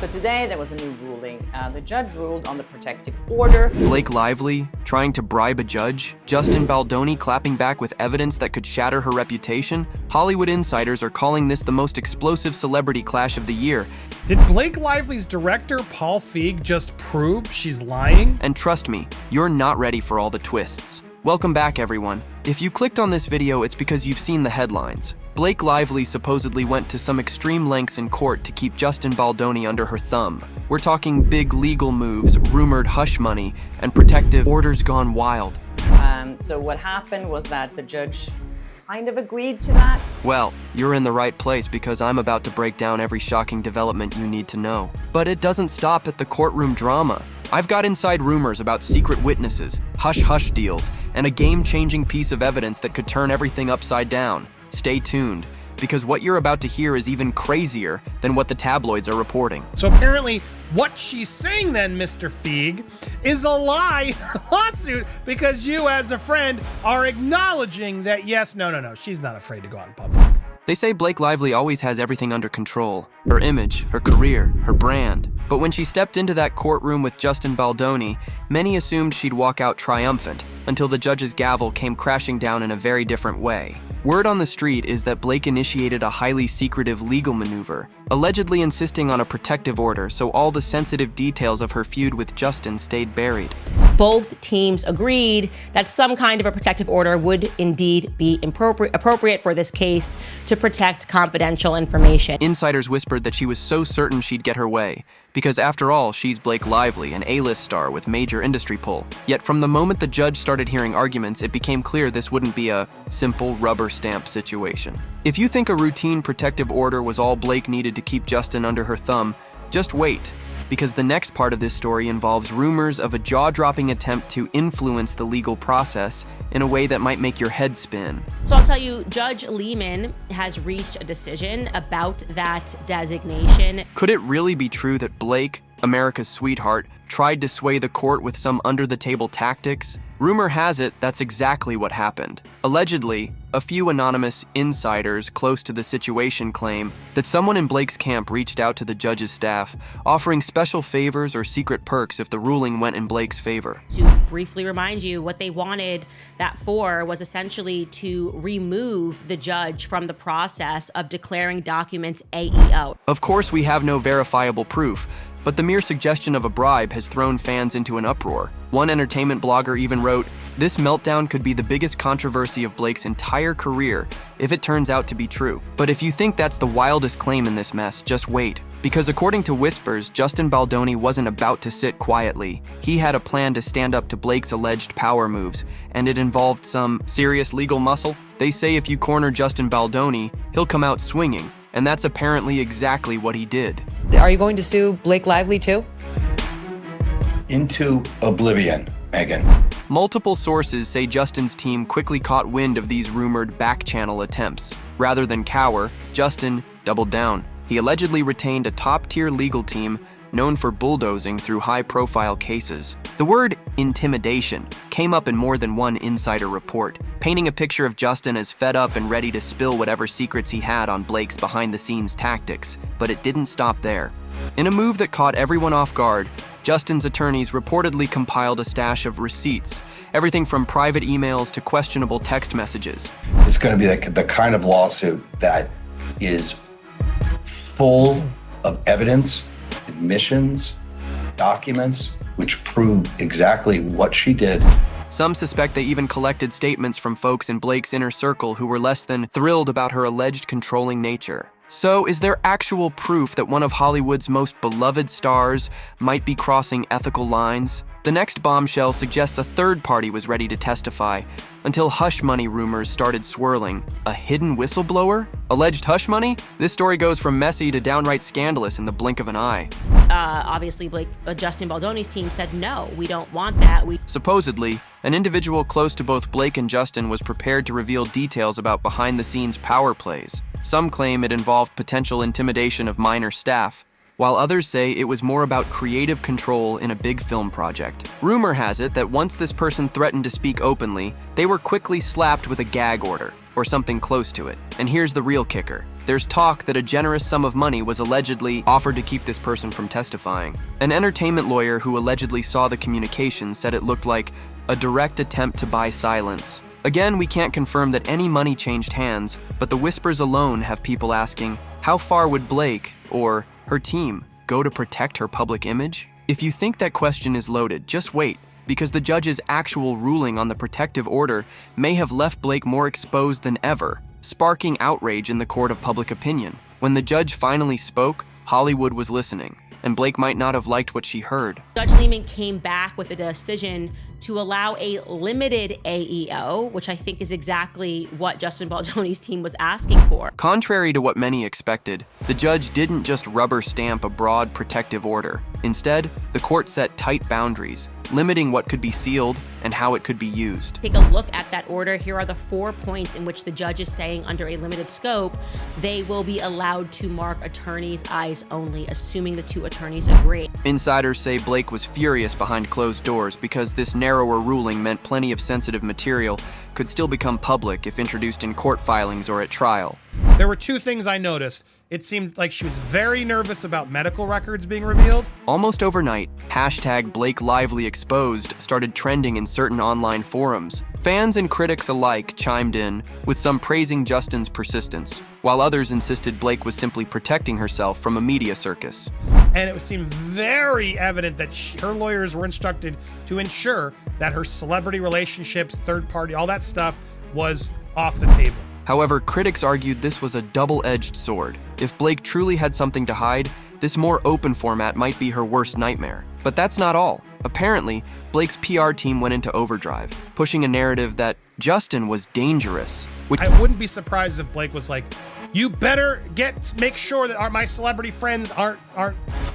So today there was a new ruling. The judge ruled on the protective order. Blake Lively trying to bribe a judge, Justin Baldoni clapping back with evidence that could shatter her reputation. Hollywood insiders are calling this the most explosive celebrity clash of the year. Did Blake Lively's director, Paul Feig, just prove she's lying? And trust me, you're not ready for all the twists. Welcome back, everyone. If you clicked on this video, it's because you've seen the headlines. Blake Lively supposedly went to some extreme lengths in court to keep Justin Baldoni under her thumb. We're talking big legal moves, rumored hush money, and protective orders gone wild. So what happened was that the judge kind of agreed to that. Well, you're in the right place because I'm about to break down every shocking development you need to know. But it doesn't stop at the courtroom drama. I've got inside rumors about secret witnesses, hush-hush deals, and a game-changing piece of evidence that could turn everything upside down. Stay tuned, because what you're about to hear is even crazier than what the tabloids are reporting. So apparently, what she's saying then, Mr. Feig, is a lie lawsuit because you, as a friend, are acknowledging that yes, no, she's not afraid to go out in public. They say Blake Lively always has everything under control. Her image, her career, her brand. But when she stepped into that courtroom with Justin Baldoni, many assumed she'd walk out triumphant, until the judge's gavel came crashing down in a very different way. Word on the street is that Blake initiated a highly secretive legal maneuver, allegedly insisting on a protective order so all the sensitive details of her feud with Justin stayed buried. Both teams agreed that some kind of a protective order would indeed be appropriate for this case to protect confidential information. Insiders whispered that she was so certain she'd get her way, because after all, she's Blake Lively, an A-list star with major industry pull. Yet from the moment the judge started hearing arguments, it became clear this wouldn't be a simple rubber stamp situation. If you think a routine protective order was all Blake needed to keep Justin under her thumb, just wait, because the next part of this story involves rumors of a jaw-dropping attempt to influence the legal process in a way that might make your head spin. So I'll tell you, Judge Lehman has reached a decision about that designation. Could it really be true that Blake, America's sweetheart, tried to sway the court with some under-the-table tactics? Rumor has it that's exactly what happened. Allegedly, a few anonymous insiders close to the situation claim that someone in Blake's camp reached out to the judge's staff, offering special favors or secret perks if the ruling went in Blake's favor. To briefly remind you, what they wanted that for was essentially to remove the judge from the process of declaring documents AEO. Of course, we have no verifiable proof, but the mere suggestion of a bribe has thrown fans into an uproar. One entertainment blogger even wrote, "This meltdown could be the biggest controversy of Blake's entire career if it turns out to be true." But if you think that's the wildest claim in this mess, just wait. Because according to whispers, Justin Baldoni wasn't about to sit quietly. He had a plan to stand up to Blake's alleged power moves, and it involved some serious legal muscle. They say if you corner Justin Baldoni, he'll come out swinging, and that's apparently exactly what he did. Are you going to sue Blake Lively too? Into oblivion, Megan. Multiple sources say Justin's team quickly caught wind of these rumored back-channel attempts. Rather than cower, Justin doubled down. He allegedly retained a top-tier legal team known for bulldozing through high-profile cases. The word intimidation came up in more than one insider report, painting a picture of Justin as fed up and ready to spill whatever secrets he had on Blake's behind-the-scenes tactics. But it didn't stop there. In a move that caught everyone off guard, Justin's attorneys reportedly compiled a stash of receipts, everything from private emails to questionable text messages. It's going to be the kind of lawsuit that is full of evidence, admissions, documents, which prove exactly what she did. Some suspect they even collected statements from folks in Blake's inner circle who were less than thrilled about her alleged controlling nature. So, is there actual proof that one of Hollywood's most beloved stars might be crossing ethical lines? The next bombshell suggests a third party was ready to testify, until hush money rumors started swirling. A hidden whistleblower? Alleged hush money? This story goes from messy to downright scandalous in the blink of an eye. Obviously, Justin Baldoni's team said, no, we don't want that. Supposedly, an individual close to both Blake and Justin was prepared to reveal details about behind-the-scenes power plays. Some claim it involved potential intimidation of minor staff, while others say it was more about creative control in a big film project. Rumor has it that once this person threatened to speak openly, they were quickly slapped with a gag order, or something close to it. And here's the real kicker. there's talk that a generous sum of money was allegedly offered to keep this person from testifying. An entertainment lawyer who allegedly saw the communication said it looked like a direct attempt to buy silence. Again, we can't confirm that any money changed hands, but the whispers alone have people asking, how far would Blake, or her team, go to protect her public image? If you think that question is loaded, just wait, because the judge's actual ruling on the protective order may have left Blake more exposed than ever, sparking outrage in the court of public opinion. When the judge finally spoke, Hollywood was listening, and Blake might not have liked what she heard. Judge Lehman came back with a decision to allow a limited AEO, which I think is exactly what Justin Baldoni's team was asking for. Contrary to what many expected, the judge didn't just rubber stamp a broad protective order. Instead, the court set tight boundaries, limiting what could be sealed and how it could be used. Take a look at that order. Here are the 4 points in which the judge is saying under a limited scope, they will be allowed to mark attorneys' eyes only, assuming the 2 attorneys agree. Insiders say Blake was furious behind closed doors because this narrower ruling meant plenty of sensitive material could still become public if introduced in court filings or at trial. There were 2 things I noticed. It seemed like she was very nervous about medical records being revealed. Almost overnight, hashtag Blake Lively Exposed started trending in certain online forums. Fans and critics alike chimed in, with some praising Justin's persistence, while others insisted Blake was simply protecting herself from a media circus. And it seemed very evident that her lawyers were instructed to ensure that her celebrity relationships, third party, all that stuff was off the table. However, critics argued this was a double-edged sword. If Blake truly had something to hide, this more open format might be her worst nightmare. But that's not all. Apparently, Blake's PR team went into overdrive, pushing a narrative that Justin was dangerous. I wouldn't be surprised if Blake was like, you better make sure that my celebrity friends aren't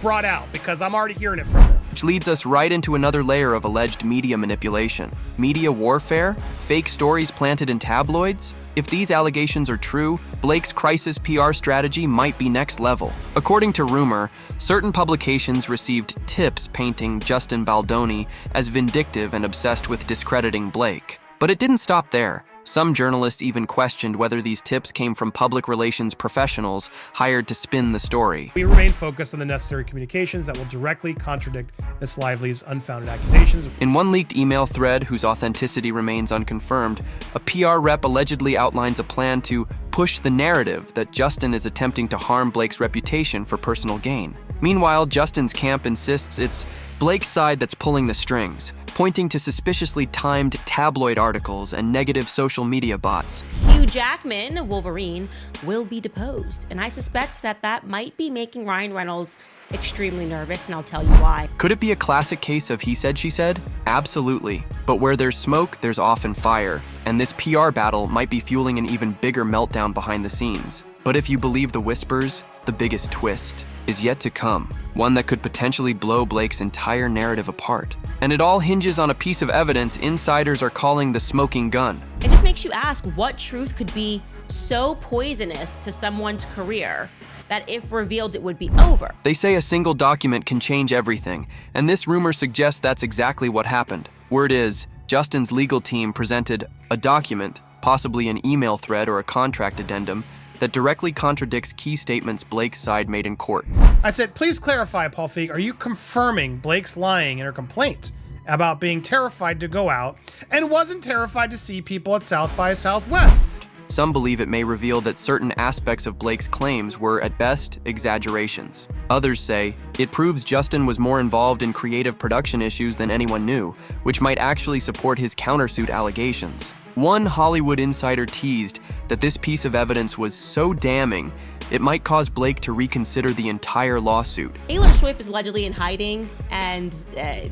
brought out, because I'm already hearing it from them. Which leads us right into another layer of alleged media manipulation. Media warfare? Fake stories planted in tabloids? If these allegations are true, Blake's crisis PR strategy might be next level. According to rumor, certain publications received tips painting Justin Baldoni as vindictive and obsessed with discrediting Blake. But it didn't stop there. Some journalists even questioned whether these tips came from public relations professionals hired to spin the story. We remain focused on the necessary communications that will directly contradict Ms. Lively's unfounded accusations. In one leaked email thread whose authenticity remains unconfirmed, a PR rep allegedly outlines a plan to push the narrative that Justin is attempting to harm Blake's reputation for personal gain. Meanwhile, Justin's camp insists it's Blake's side that's pulling the strings, pointing to suspiciously timed tabloid articles and negative social media bots. Hugh Jackman, Wolverine, will be deposed, and I suspect that might be making Ryan Reynolds extremely nervous, and I'll tell you why. Could it be a classic case of he said, she said? Absolutely. But where there's smoke, there's often fire, and this PR battle might be fueling an even bigger meltdown behind the scenes. But if you believe the whispers, the biggest twist is yet to come, one that could potentially blow Blake's entire narrative apart. And it all hinges on a piece of evidence insiders are calling the smoking gun. It just makes you ask what truth could be so poisonous to someone's career that if revealed, it would be over. They say a single document can change everything, and this rumor suggests that's exactly what happened. Word is, Justin's legal team presented a document, possibly an email thread or a contract addendum, that directly contradicts key statements Blake's side made in court. I said, please clarify, Paul Feig, are you confirming Blake's lying in her complaint about being terrified to go out and wasn't terrified to see people at South by Southwest? Some believe it may reveal that certain aspects of Blake's claims were, at best, exaggerations. Others say it proves Justin was more involved in creative production issues than anyone knew, which might actually support his countersuit allegations. One Hollywood insider teased that this piece of evidence was so damning, it might cause Blake to reconsider the entire lawsuit. Taylor Swift is allegedly in hiding, and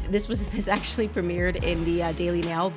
this actually premiered in the Daily Mail,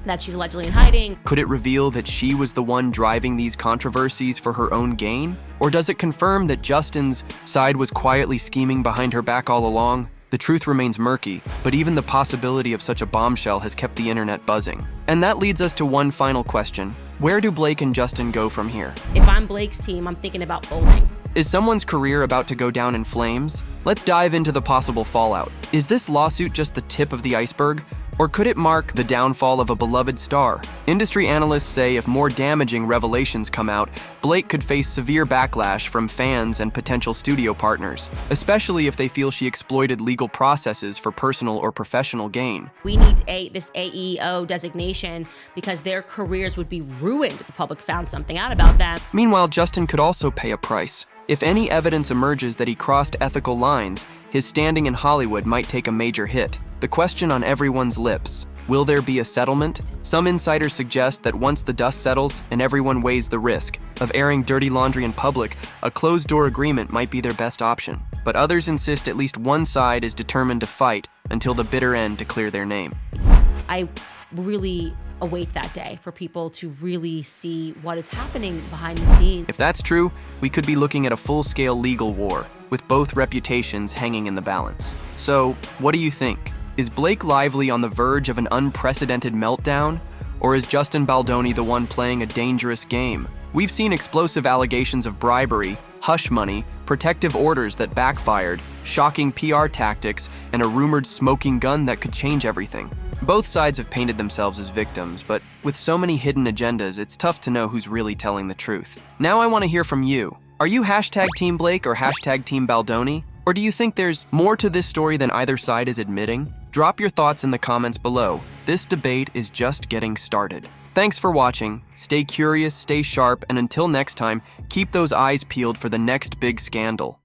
that she's allegedly in hiding. Could it reveal that she was the one driving these controversies for her own gain? Or does it confirm that Justin's side was quietly scheming behind her back all along? The truth remains murky, but even the possibility of such a bombshell has kept the internet buzzing. And that leads us to one final question. Where do Blake and Justin go from here? If I'm Blake's team, I'm thinking about folding. Is someone's career about to go down in flames? Let's dive into the possible fallout. Is this lawsuit just the tip of the iceberg? Or could it mark the downfall of a beloved star? Industry analysts say if more damaging revelations come out, Blake could face severe backlash from fans and potential studio partners, especially if they feel she exploited legal processes for personal or professional gain. We need this AEO designation because their careers would be ruined if the public found something out about them. Meanwhile, Justin could also pay a price. If any evidence emerges that he crossed ethical lines, his standing in Hollywood might take a major hit. The question on everyone's lips: will there be a settlement? Some insiders suggest that once the dust settles and everyone weighs the risk of airing dirty laundry in public, a closed-door agreement might be their best option. But others insist at least one side is determined to fight until the bitter end to clear their name. I really await that day for people to really see what is happening behind the scenes. If that's true, we could be looking at a full-scale legal war, with both reputations hanging in the balance. So, what do you think? Is Blake Lively on the verge of an unprecedented meltdown? Or is Justin Baldoni the one playing a dangerous game? We've seen explosive allegations of bribery, hush money, protective orders that backfired, shocking PR tactics, and a rumored smoking gun that could change everything. Both sides have painted themselves as victims, but with so many hidden agendas, it's tough to know who's really telling the truth. Now I want to hear from you. Are you hashtag Team Blake or hashtag Team Baldoni? Or do you think there's more to this story than either side is admitting? Drop your thoughts in the comments below. This debate is just getting started. Thanks for watching. Stay curious, stay sharp, and until next time, keep those eyes peeled for the next big scandal.